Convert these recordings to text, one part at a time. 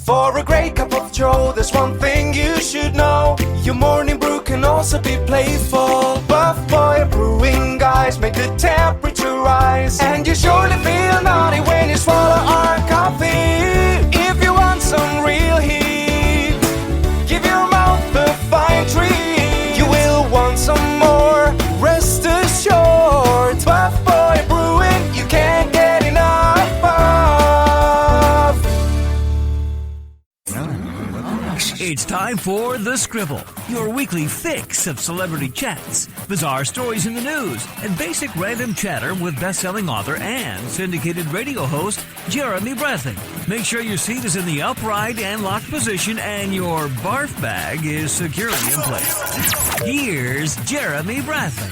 For a great cup of joe, there's one thing you should know. Your morning brew can also be playful. Buff Boy Brewing guys make the temperature rise, and you surely feel naughty when you swallow our coffee. If you want some real heat, give your mouth a fine treat. You will want some more, rest assured. Buff Boy Brewing, you can't get enough of. It's time for The Scribble, your weekly fix of celebrity chats, bizarre stories in the news, and basic random chatter with best-selling author and syndicated radio host Jeremy Bradley. Make sure your seat is in the upright and locked position and your barf bag is securely in place. Here's Jeremy Bradley.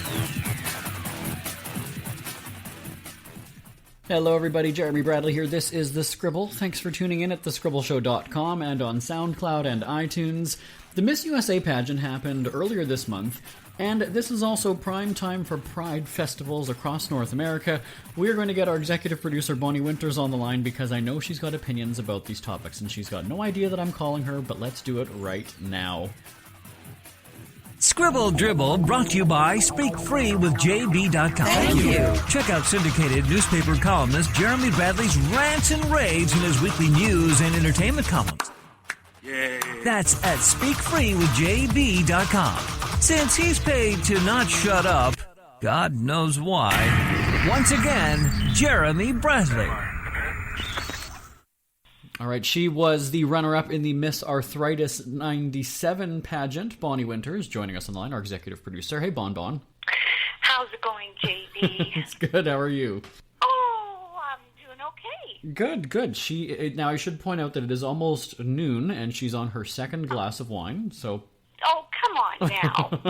Hello everybody, Jeremy Bradley here. This is The Scribble. Thanks for tuning in at thescribbleshow.com and on SoundCloud and iTunes. The Miss USA pageant happened earlier this month, and this is also prime time for Pride festivals across North America. We're going to get our executive producer Bonnie Winters on the line because I know she's got opinions about these topics, and she's got no idea that I'm calling her, but let's do it right now. Scribble Dribble brought to you by SpeakFreeWithJB.com. Thank you. Check out syndicated newspaper columnist Jeremy Bradley's rants and raves in his weekly news and entertainment columns. Yay. That's at SpeakFreeWithJB.com. Since he's paid to not shut up, God knows why. Once again, Jeremy Bradley. All right, she was the runner-up in the Miss Arthritis 97 pageant. Bonnie Winters joining us on the line, our executive producer. Hey, Bon Bon. How's it going, JB? It's good. How are you? Oh, I'm doing okay. Good. Now, I should point out that it is almost noon, and she's on her second glass of wine, so... Oh, come on now.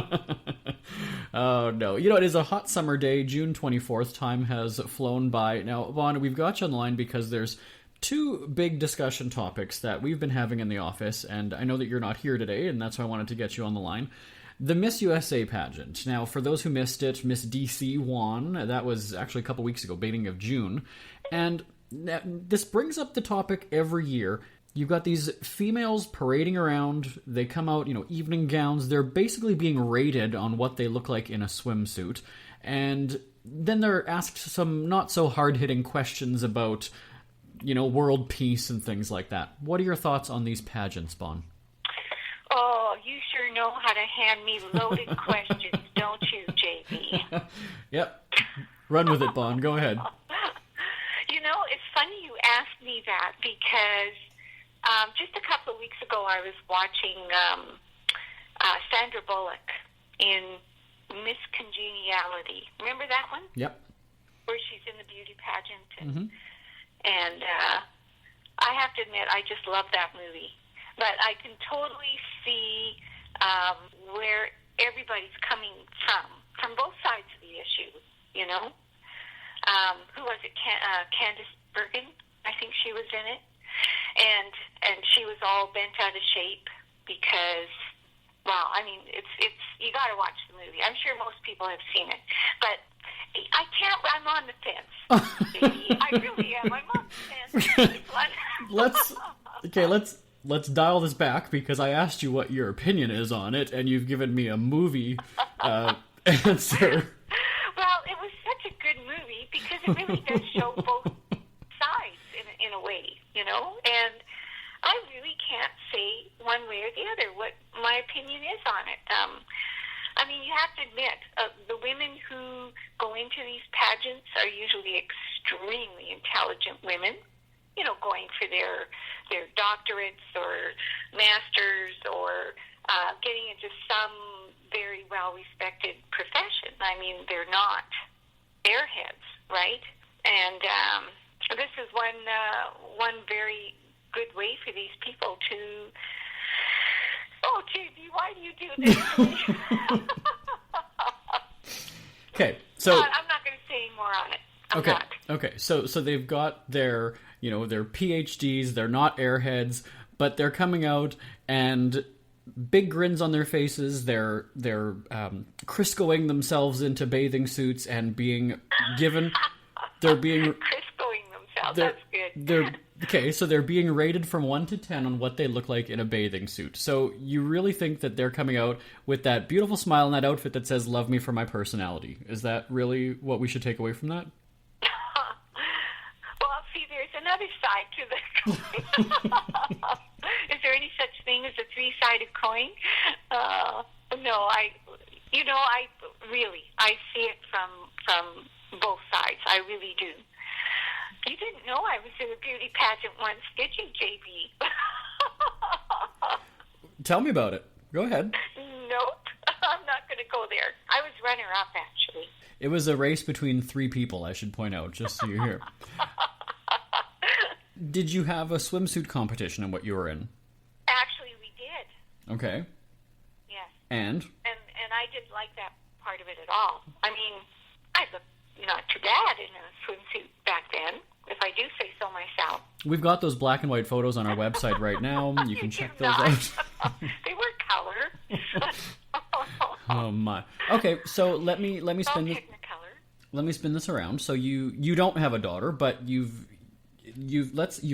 Oh, no. You know, it is a hot summer day, June 24th. Time has flown by. Now, Bon, we've got you on the line because there's two big discussion topics that we've been having in the office, and I know that you're not here today, and that's why I wanted to get you on the line. The Miss USA pageant. Now, for those who missed it, Miss DC won. That was actually a couple weeks ago, beginning of June. And this brings up the topic every year. You've got these females parading around. They come out, evening gowns. They're basically being rated on what they look like in a swimsuit. And then they're asked some not so hard-hitting questions about world peace and things like that. What are your thoughts on these pageants, Bon? Oh, you sure know how to hand me loaded questions, don't you, JB? Yep. Run with it, Bon. Go ahead. It's funny you asked me that because just a couple of weeks ago I was watching Sandra Bullock in Miss Congeniality. Remember that one? Yep. Where she's in the beauty pageant and... Mm-hmm. And I have to admit, I just love that movie. But I can totally see where everybody's coming from both sides of the issue, Who was it? Candice Bergen, I think she was in it. And she was all bent out of shape because, it's you got to watch the movie. I'm sure most people have seen it. But I can't. I'm on the fence. I really am. I'm on the fence. Let's dial this back because I asked you what your opinion is on it, and you've given me a movie answer. Well, it was such a good movie because it really does show both sides in a way, And I really can't say one way or the other what my opinion is on it. You have to admit, the women who go into these pageants are usually extremely intelligent women, going for their doctorates or masters or getting into some very well-respected profession. They're not airheads, right? And this is one very good way for these people to... Oh, JB, why do you do this to me? Okay, so... I'm not going to say any more on it. I'm not. Okay, so they've got their, their PhDs, they're not airheads, but they're coming out and big grins on their faces, they're Criscoing themselves into bathing suits and being given... They're being... Criscoing themselves, that's good. Okay, so they're being rated from 1 to 10 on what they look like in a bathing suit. So you really think that they're coming out with that beautiful smile and that outfit that says, "Love me for my personality." Is that really what we should take away from that? Well, see, there's another side to the coin. Is there any such thing as a three-sided coin? No, I see it from both sides. I really do. You didn't know I was in a beauty pageant once, did you, JB? Tell me about it. Go ahead. Nope. I'm not going to go there. I was runner-up, actually. It was a race between 3 people, I should point out, just so you're here. Did you have a swimsuit competition in what you were in? Actually, we did. Okay. Yes. And I didn't like that part of it at all. I mean, I looked not too bad in a swimsuit back then, if I do say so myself. We've got those black and white photos on our website right now. You can check those out. They were color. Oh my. Okay, so let me spin this. Technicolor. Let me spin this around. So you don't have a daughter, but you've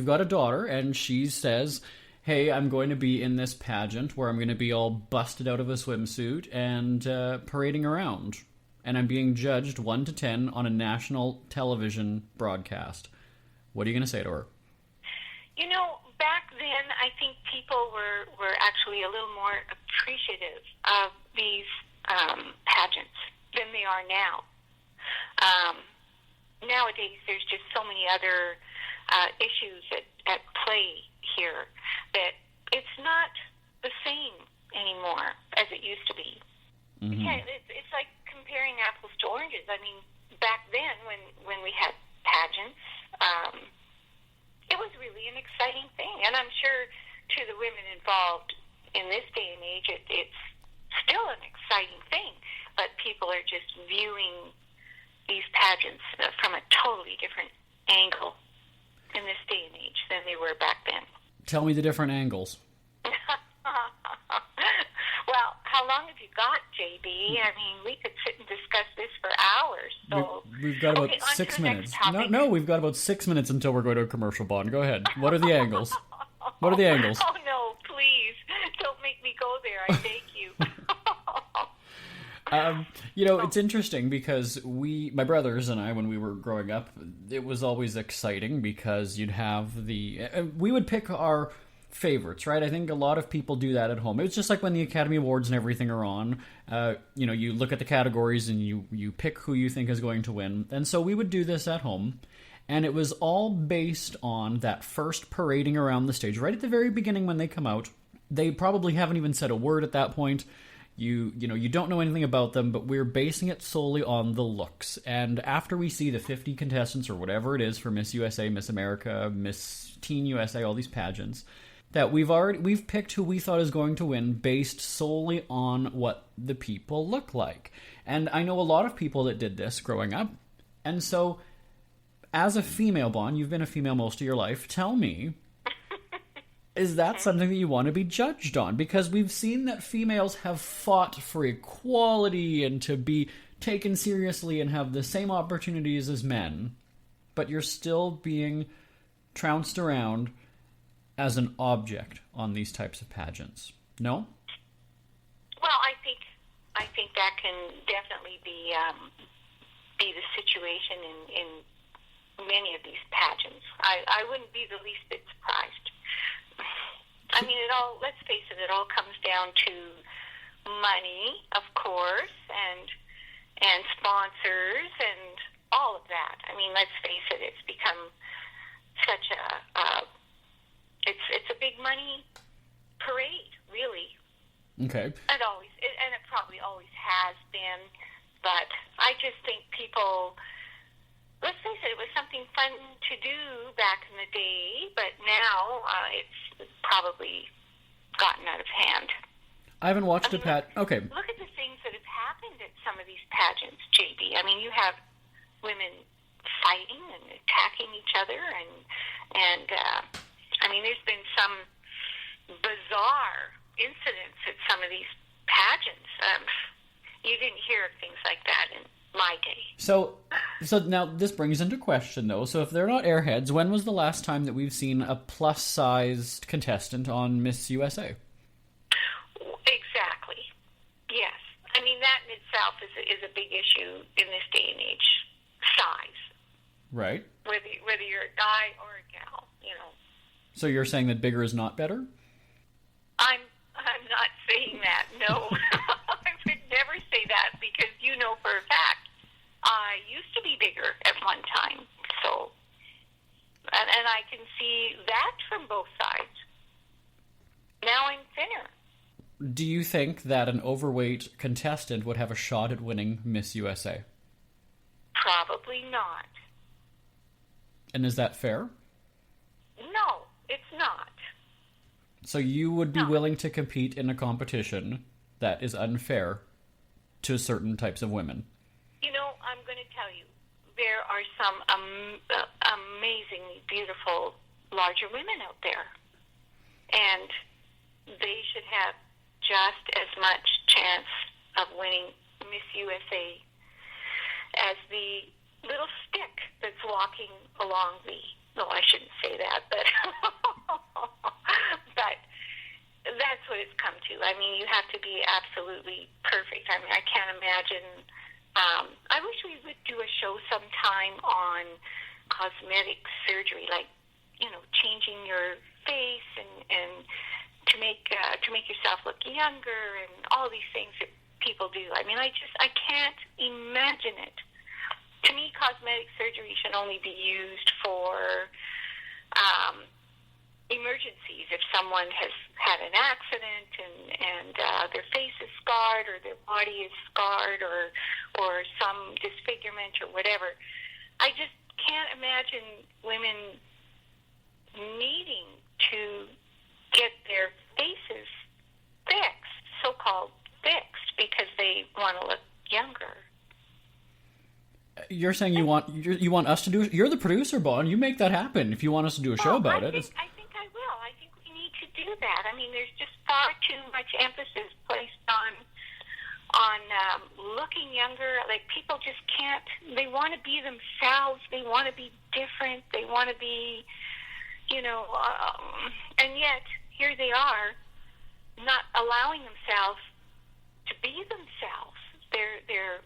got a daughter, and she says, "Hey, I'm going to be in this pageant where I'm going to be all busted out of a swimsuit and parading around, and I'm being judged 1 to 10 on a national television broadcast." What are you going to say to her? You know, back then, I think people were actually a little more appreciative of these pageants than they are now. Nowadays, there's just so many other issues at play here that it's not the same anymore as it used to be. Mm-hmm. Yeah, it's like comparing apples to oranges. I mean, back then when we had pageants, it was really an exciting thing. And I'm sure to the women involved in this day and age, it's still an exciting thing. But people are just viewing these pageants from a totally different angle in this day and age than they were back then. Tell me the different angles. Well, how long have you got, JB? I mean, we could sit and discuss this for hours. So We've got about okay, 6 on to the minutes. next topic. No, we've got about 6 minutes until we're going to a commercial, Bond. Go ahead. What are the angles? What are the angles? Oh, no, please. Don't make me go there. I beg you. It's interesting because my brothers and I, when we were growing up, it was always exciting because you'd have we would pick our favorites, right? I think a lot of people do that at home. It's just like when the Academy Awards and everything are on. You look at the categories and you pick who you think is going to win. And so we would do this at home. And it was all based on that first parading around the stage. Right at the very beginning when they come out, they probably haven't even said a word at that point. You don't know anything about them, but we're basing it solely on the looks. And after we see the 50 contestants or whatever it is for Miss USA, Miss America, Miss Teen USA, all these pageants, that we've picked who we thought is going to win based solely on what the people look like. And I know a lot of people that did this growing up. And so, as a female, Bond, you've been a female most of your life. Tell me, is that something that you want to be judged on? Because we've seen that females have fought for equality and to be taken seriously and have the same opportunities as men, but you're still being trounced around as an object on these types of pageants. No? Well, I think that can definitely be the situation in many of these pageants. I wouldn't be the least bit surprised. I mean, let's face it, it all comes down to money, of course, and sponsors and all of that. I mean, let's face it, it's become such it's a big money parade, really. Okay. It probably always has been, but I just think people, let's face it, it was something fun to do back in the day, but now it's probably gotten out of hand. I haven't watched Okay. Look at the things that have happened at some of these pageants, JB. I mean, you have women fighting and attacking each other, and I mean, there's been some bizarre incidents at some of these pageants. You didn't hear of things like that in my day. So, So now this brings into question, though. So if they're not airheads, when was the last time that we've seen a plus-sized contestant on Miss USA? Exactly. Yes. I mean, that in itself is a big issue in this day and age. Size. Right. Whether you're a guy or a gal, you know. So you're saying that bigger is not better? I'm not saying that, no. I would never say that because you know for a fact I used to be bigger at one time. So, and I can see that from both sides. Now I'm thinner. Do you think that an overweight contestant would have a shot at winning Miss USA? Probably not. And is that fair? No, it's not. So you would be willing to compete in a competition that is unfair to certain types of women? You know, I'm going to tell you, there are some amazingly beautiful, larger women out there. And they should have just as much chance of winning Miss USA as the little stick that's walking along the... No, I shouldn't say that, but... but that's what it's come to. I mean, you have to be absolutely perfect. I mean, I can't imagine... I wish we would do a show sometime on cosmetic surgery, like, you know, changing your face and to make yourself look younger and all these things that people do. I mean, I can't imagine it. To me, cosmetic surgery should only be used for emergencies. If someone has had an accident and their face is scarred or their body is scarred or some disfigurement or whatever, I just can't imagine women needing to get their faces fixed, so-called fixed, because they want to look younger. You're saying you want us to do it? You're the producer, Bon. You make that happen if you want us to do a show about it. I think I will. I think we need to do that. I mean, there's just far too much emphasis placed on looking younger. Like, people just can't. They want to be themselves. They want to be different. They want to be, you know, and yet here they are, not allowing themselves to be themselves. They're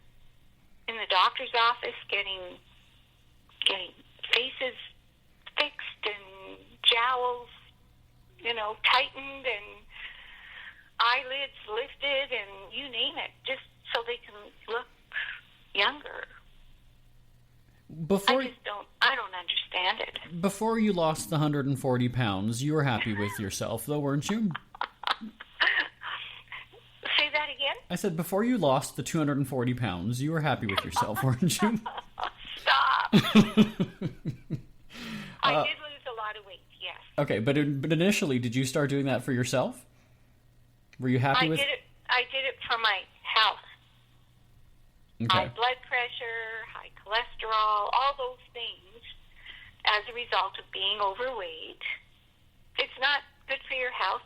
in the doctor's office getting faces fixed and jowls, you know, tightened and eyelids lifted and you name it, just so they can look younger. I don't understand it. Before you lost the 140 pounds, you were happy with yourself, though, weren't you? Say that again? I said before you lost the 240 pounds, you were happy with yourself, weren't you? Stop. I did lose a lot of weight, yes. Okay, but initially, did you start doing that for yourself? Were you happy with... I did it for my health. Okay. High blood pressure, high cholesterol, all those things as a result of being overweight. It's not good for your health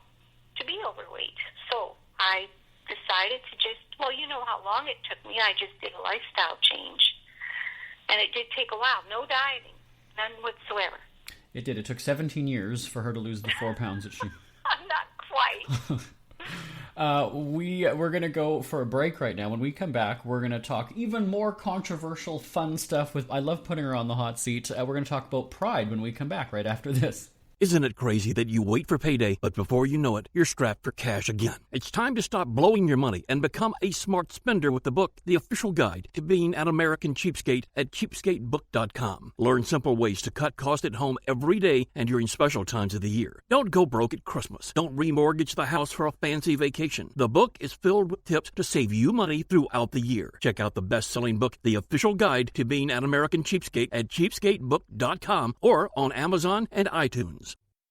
to be overweight. So I decided to just, well, you know how long it took me. I just did a lifestyle change. And it did take a while. No dieting. None whatsoever. It did. It took 17 years for her to lose the 4 pounds that she... Not quite. We're going to go for a break right now. When we come back, we're going to talk even more controversial, fun stuff with... I love putting her on the hot seat. We're going to talk about pride when we come back right after this. Isn't it crazy that you wait for payday, but before you know it, you're strapped for cash again? It's time to stop blowing your money and become a smart spender with the book, The Official Guide to Being an American Cheapskate at cheapskatebook.com. Learn simple ways to cut costs at home every day and during special times of the year. Don't go broke at Christmas. Don't remortgage the house for a fancy vacation. The book is filled with tips to save you money throughout the year. Check out the best-selling book, The Official Guide to Being an American Cheapskate at cheapskatebook.com or on Amazon and iTunes.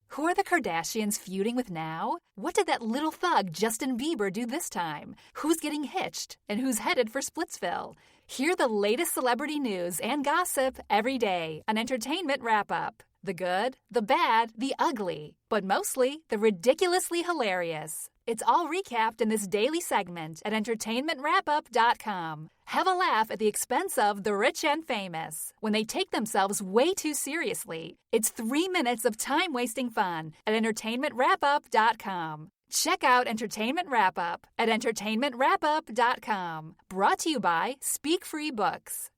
Who are the Kardashians feuding with now? What did that little thug Justin Bieber do this time? Who's getting hitched? And who's headed for Splitsville? Hear the latest celebrity news and gossip every day on Entertainment Wrap-Up. The good, the bad, the ugly, but mostly the ridiculously hilarious. It's all recapped in this daily segment at entertainmentwrapup.com. Have a laugh at the expense of the rich and famous when they take themselves way too seriously. It's 3 minutes of time-wasting fun at entertainmentwrapup.com. Check out Entertainment Wrap Up at entertainmentwrapup.com. Brought to you by Speak Free Books.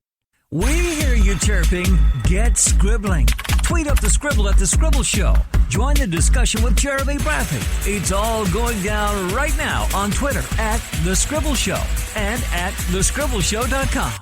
We hear you chirping. Get scribbling. Tweet up the Scribble at The Scribble Show. Join the discussion with Jeremy Braffy. It's all going down right now on Twitter at The Scribble Show and at thescribbleshow.com.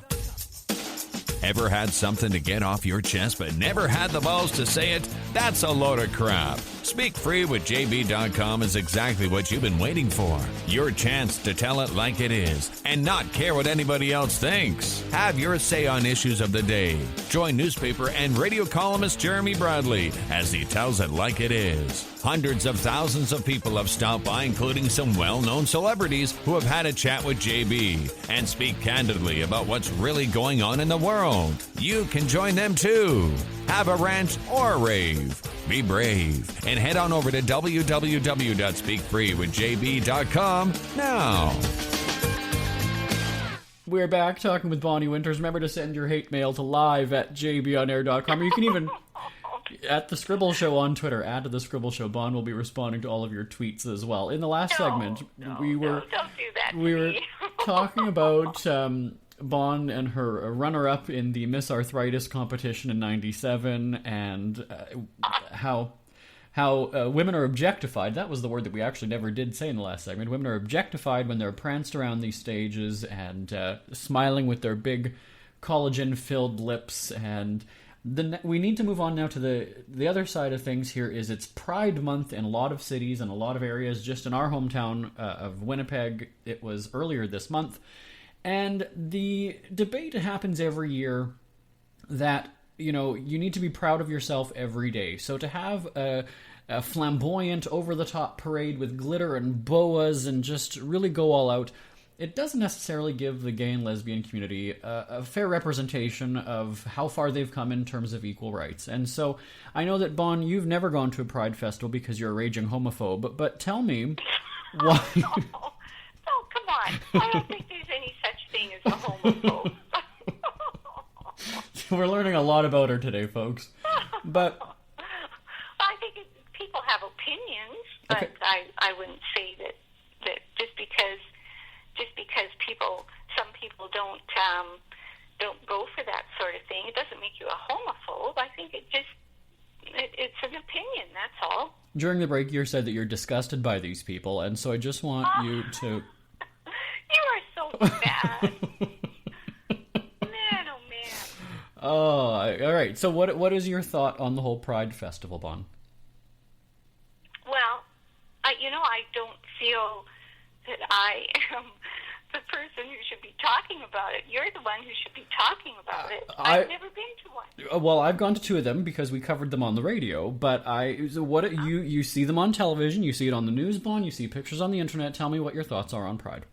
Ever had something to get off your chest but never had the balls to say it? That's a load of crap. Speak Free with JB.com is exactly what you've been waiting for. Your chance to tell it like it is and not care what anybody else thinks. Have your say on issues of the day. Join newspaper and radio columnist Jeremy Bradley as he tells it like it is. Hundreds of thousands of people have stopped by, including some well-known celebrities who have had a chat with JB and speak candidly about what's really going on in the world. You can join them too. Have a rant or a rave. Be brave and head on over to www.speakfreewithjb.com now. We're back talking with Bonnie Winters. Remember to send your hate mail to live@jbonair.com. Or you can even, at The Scribble Show on Twitter, add to The Scribble Show. Bon will be responding to all of your tweets as well. In the last segment, we were talking about Bon and her runner-up in the Miss Arthritis competition in '97, and how women are objectified. That was the word that we actually never did say in the last segment. Women are objectified when they're pranced around these stages and smiling with their big collagen-filled lips. And we need to move on now to the other side of things here. Is it's Pride Month in a lot of cities and a lot of areas. Just in our hometown of Winnipeg, it was earlier this month. And the debate happens every year that, you need to be proud of yourself every day. So to have a flamboyant, over-the-top parade with glitter and boas and just really go all out, it doesn't necessarily give the gay and lesbian community a fair representation of how far they've come in terms of equal rights. And so I know that, Bon, you've never gone to a Pride festival because you're a raging homophobe, but tell me why... Oh, come on. I don't think there's any such thing as a homophobe. We're learning a lot about her today, folks. But I think people have opinions, but okay. I wouldn't say that just because some people don't go for that sort of thing, it doesn't make you a homophobe. I think it's an opinion, that's all. During the break, you said that you're disgusted by these people, and so I just want you to... You are so bad. Man, oh man. Oh, all right. So what is your thought on the whole Pride Festival, Bon? Well, I don't feel that I am the person who should be talking about it. You're the one who should be talking about it. I've never been to one. Well, I've gone to two of them because we covered them on the radio. But you see them on television, you see it on the news, Bon, you see pictures on the internet. Tell me what your thoughts are on Pride.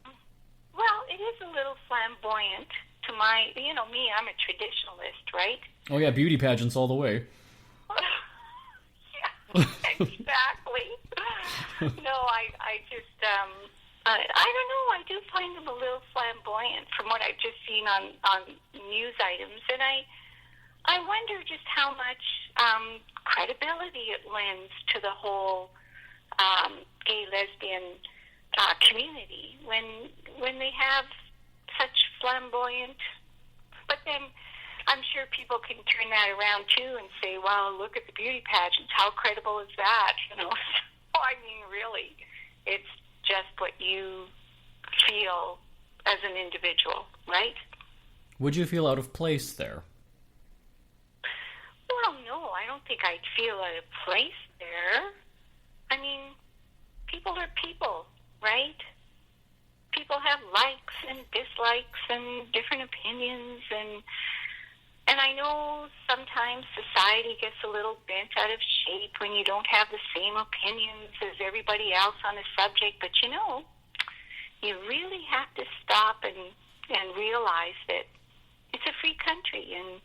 Well, it is a little flamboyant to my, me, I'm a traditionalist, right? Oh yeah, beauty pageants all the way. Yeah, exactly. No, I just, I don't know, I do find them a little flamboyant from what I've just seen on news items, and I wonder just how much credibility it lends to the whole gay, lesbian community when they have such flamboyant, but then I'm sure people can turn that around too and say, well, look at the beauty pageants, how credible is that, So, I mean, really, it's just what you feel as an individual, right? Would you feel out of place there? Well, no, I don't think I'd feel out of place there. I mean, people are people, right? People have likes and dislikes and different opinions, and I know sometimes society gets a little bent out of shape when you don't have the same opinions as everybody else on a subject, but you really have to stop and realize that it's a free country and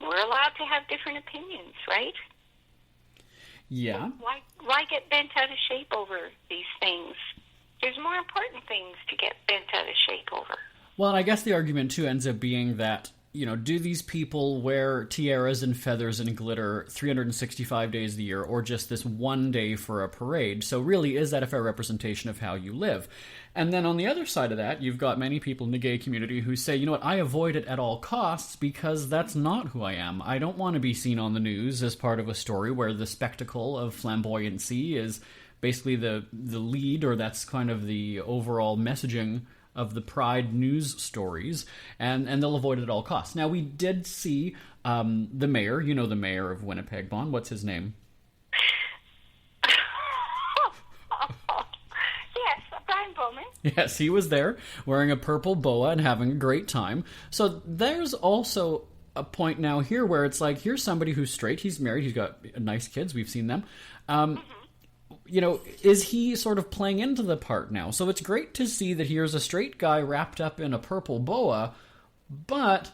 we're allowed to have different opinions, right? Yeah. Why get bent out of shape over these things? more important things to get bent out of shape over. Well, and I guess the argument, too, ends up being that, you know, do these people wear tiaras and feathers and glitter 365 days a year, or just this one day for a parade? So really, is that a fair representation of how you live? And then on the other side of that, you've got many people in the gay community who say, you know what, I avoid it at all costs because that's not who I am. I don't want to be seen on the news as part of a story where the spectacle of flamboyancy is basically the lead, or that's kind of the overall messaging of the Pride news stories, and they'll avoid it at all costs. Now, we did see the mayor, you know the mayor of Winnipeg, Bon, what's his name? Yes, Brian Bowman. Yes, he was there wearing a purple boa and having a great time. So there's also a point now here where it's like, here's somebody who's straight, he's married, he's got nice kids, we've seen them. You know, is he sort of playing into the part now? So it's great to see that here's a straight guy wrapped up in a purple boa, but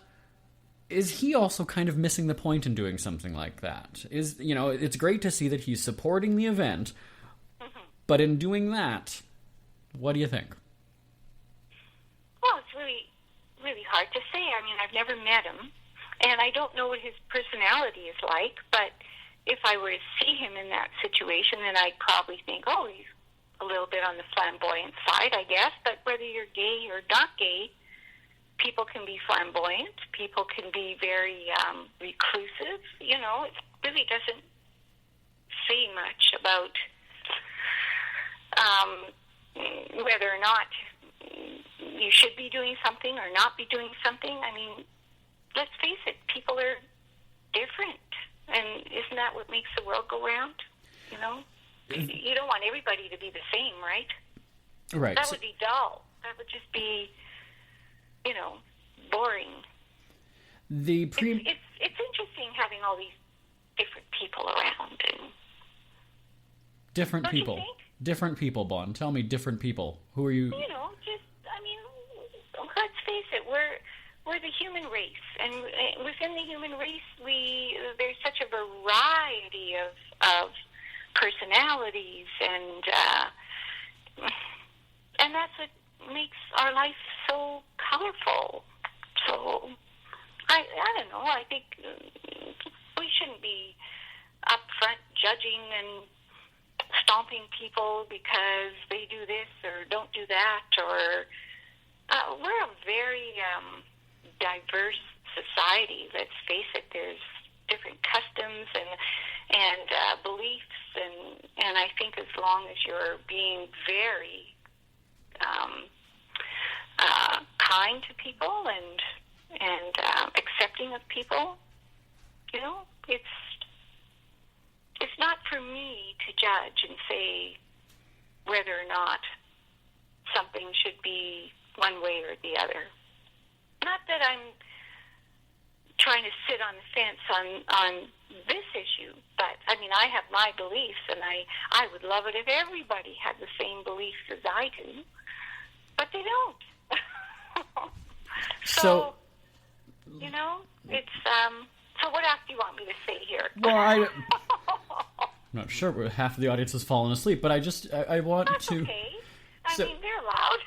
is he also kind of missing the point in doing something like that? You know, it's great to see that he's supporting the event, but in doing that, what do you think? Well, it's really, really hard to say. I mean, I've never met him, and I don't know what his personality is like, but if I were to see him in that situation, then I'd probably think, oh, he's a little bit on the flamboyant side, I guess. But whether you're gay or not gay, people can be flamboyant. People can be very reclusive. You know, it really doesn't say much about whether or not you should be doing something or not be doing something. I mean, let's face it, people are different. And isn't that what makes the world go round? You know? You don't want everybody to be the same, right? Right. That would be dull. That would just be, you know, boring. It's interesting having all these different people around. And different don't people. You think? Different people, Bon. Tell me different people. Who are you? You know, just, I mean, let's face it, we're the human race, and within the human race, there's such a variety of personalities, and that's what makes our life so colorful. So I don't know. I think we shouldn't be up front judging and stomping people because they do this or don't do that. Or we're a very diverse society. Let's face it. There's different customs and beliefs, and I think as long as you're being very kind to people and accepting of people, you know, it's not for me to judge and say whether or not something should be one way or the other. Not that I'm trying to sit on the fence on this issue, but, I mean, I have my beliefs, and I would love it if everybody had the same beliefs as I do, but they don't. So, you know, it's, so what else do you want me to say here? Well, I'm not sure, but half of the audience has fallen asleep, but I want That's to... okay. I mean, they're loud.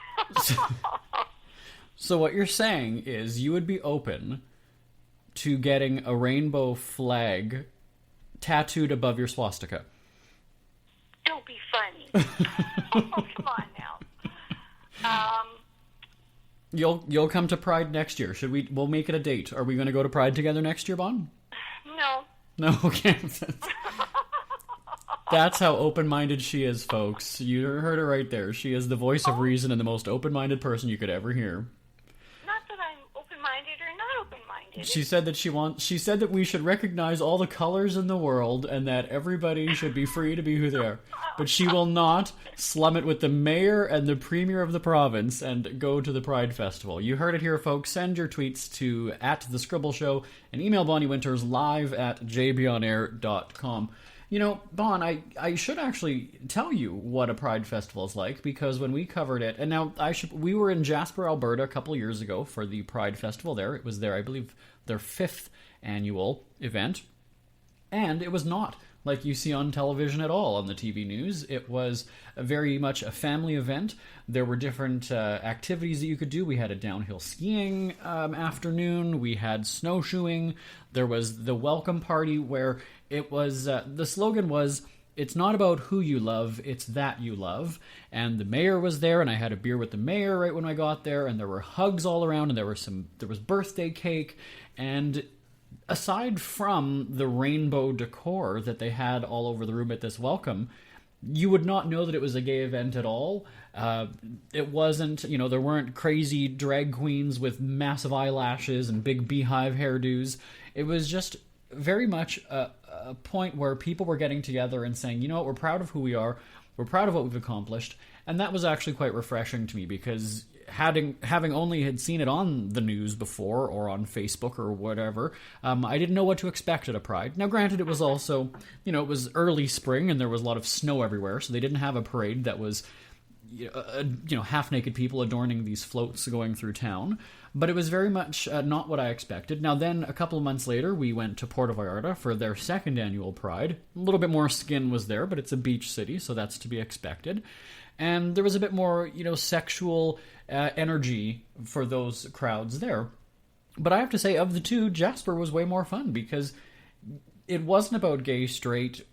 So what you're saying is you would be open to getting a rainbow flag tattooed above your swastika. Don't be funny. Oh, come on now. You'll come to Pride next year. We'll make it a date. Are we going to go to Pride together next year, Bon? No. No, okay. That's how open-minded she is, folks. You heard her right there. She is the voice of reason and the most open-minded person you could ever hear. Not that I'm open-minded or not open-minded. She said that she said that we should recognize all the colors in the world and that everybody should be free to be who they are. But she will not slum it with the mayor and the premier of the province and go to the Pride Festival. You heard it here, folks. Send your tweets to @thescribbleshow and email Bonnie Winters live@jbonair.com. You know, Bon, I should actually tell you what a Pride Festival is like, because when we covered it, and now we were in Jasper, Alberta a couple years ago for the Pride Festival there. It was I believe, their 5th annual event. And it was not like you see on television at all on the TV news. It was very much a family event. There were different activities that you could do. We had a downhill skiing afternoon. We had snowshoeing. There was the welcome party where it was, the slogan was, "It's not about who you love, it's that you love." And the mayor was there, and I had a beer with the mayor right when I got there, and there were hugs all around, and there was birthday cake. And aside from the rainbow decor that they had all over the room at this welcome, you would not know that it was a gay event at all. It wasn't, there weren't crazy drag queens with massive eyelashes and big beehive hairdos. It was just very much a point where people were getting together and saying, you know what, we're proud of who we are, we're proud of what we've accomplished. And that was actually quite refreshing to me, because having only had seen it on the news before or on Facebook or whatever, I didn't know what to expect at a Pride. Now, granted, it was also, it was early spring and there was a lot of snow everywhere, so they didn't have a parade that was, half-naked people adorning these floats going through town. But it was very much not what I expected. Now then, a couple of months later, we went to Puerto Vallarta for their second annual Pride. A little bit more skin was there, but it's a beach city, so that's to be expected. And there was a bit more, sexual energy for those crowds there. But I have to say, of the two, Jasper was way more fun, because it wasn't about gay, straight,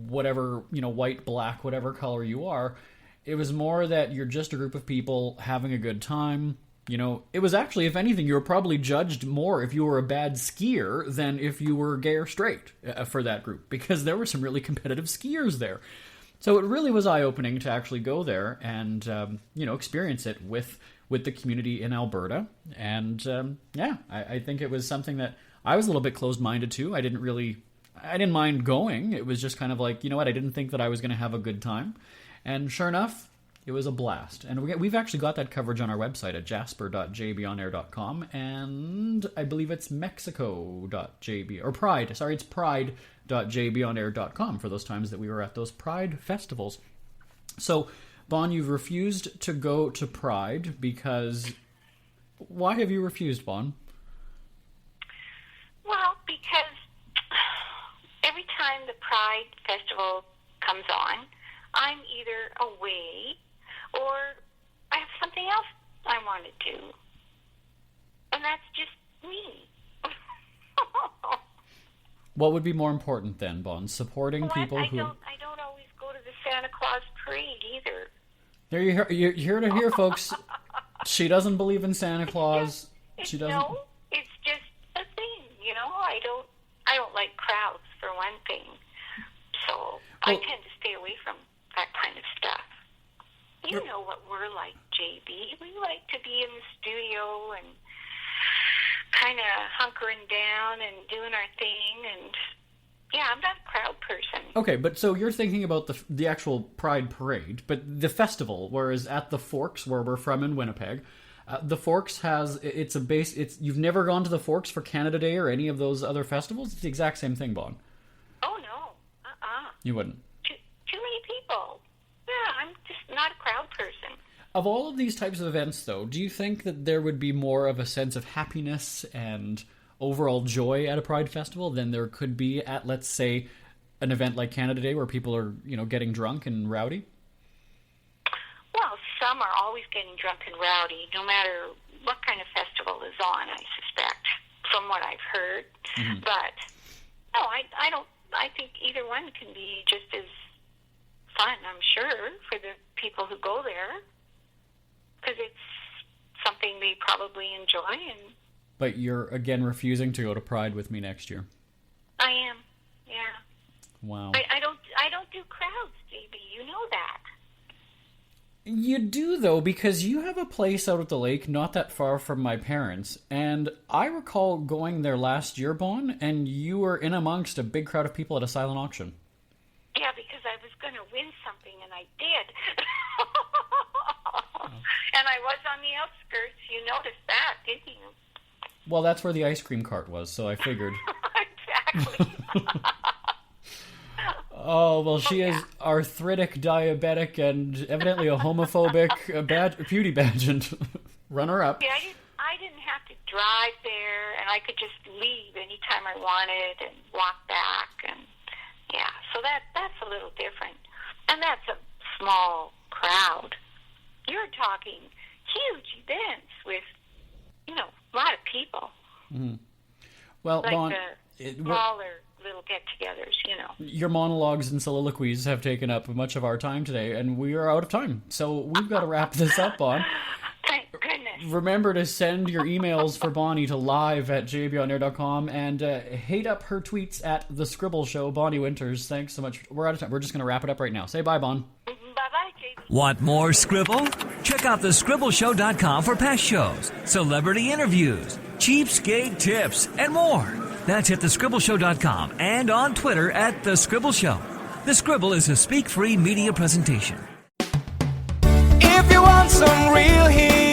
whatever, white, black, whatever color you are. It was more that you're just a group of people having a good time. It was actually, if anything, you were probably judged more if you were a bad skier than if you were gay or straight for that group, because there were some really competitive skiers there. So it really was eye-opening to actually go there and, experience it with the community in Alberta. And, I think it was something that I was a little bit closed-minded to. I didn't mind going. It was just kind of like, I didn't think that I was going to have a good time. And sure enough, it was a blast. And we've actually got that coverage on our website at jasper.jbonair.com, and I believe it's mexico.jb, or Pride, sorry, it's pride.jbonair.com for those times that we were at those Pride festivals. So, Bon, you've refused to go to Pride because... Why have you refused, Bon? Well, because every time the Pride Festival comes on, I'm either away or I have something else I want to do. And that's just me. What would be more important then, Bon? Supporting people who... I don't always go to the Santa Claus parade either. There you're here to hear, folks. She doesn't believe in Santa Claus. She doesn't... No, it's just a thing, I don't like crowds, for one thing. So I tend to stay away from that kind of stuff. You know what we're like, JB. We like to be in the studio and kind of hunkering down and doing our thing. And yeah, I'm not a crowd person. Okay, but so you're thinking about the actual Pride Parade, but the festival, whereas at the Forks, where we're from in Winnipeg, the Forks you've never gone to the Forks for Canada Day or any of those other festivals? It's the exact same thing, Bon. Oh, no. You wouldn't? Too many people. Yeah, I'm just not a crowd person. Of all of these types of events, though, do you think that there would be more of a sense of happiness and overall joy at a Pride Festival than there could be at, let's say, an event like Canada Day where people are, getting drunk and rowdy? Well, some are always getting drunk and rowdy, no matter what kind of festival is on, I suspect, from what I've heard. Mm-hmm. But, no, I don't. I think either one can be just as fun, I'm sure, for the people who go there, because it's something they probably enjoy. But you're, again, refusing to go to Pride with me next year. I am, yeah. Wow. I don't do crowds, JB. You know that. You do, though, because you have a place out at the lake not that far from my parents, and I recall going there last year, Bon, and you were in amongst a big crowd of people at a silent auction. Yeah, because I was going to win something, and I did. And I was on the outskirts. You noticed that, didn't you? Well, that's where the ice cream cart was, so I figured. Exactly. Oh, well, she is arthritic, diabetic, and evidently a homophobic beauty pageant runner-up. Yeah, I didn't have to drive there, and I could just leave anytime I wanted and walk back. And yeah, So that's a little different. And that's a small crowd. You're talking huge events with, a lot of people. Mm-hmm. Well, like Bon, smaller little get-togethers, Your monologues and soliloquies have taken up much of our time today, and we are out of time. So we've got to wrap this up, Bon. Thank goodness. Remember to send your emails for Bonnie to live@jabonair.com and hate up her tweets at The Scribble Show. Bonnie Winters, thanks so much. We're out of time. We're just going to wrap it up right now. Say bye, Bon. Bye-bye, JB. Want more Scribble? Check out thescribbleshow.com for past shows, celebrity interviews, cheapskate tips, and more. That's at thescribbleshow.com and on Twitter at The Scribble Show. The Scribble is a speak-free media presentation. If you want some real heat,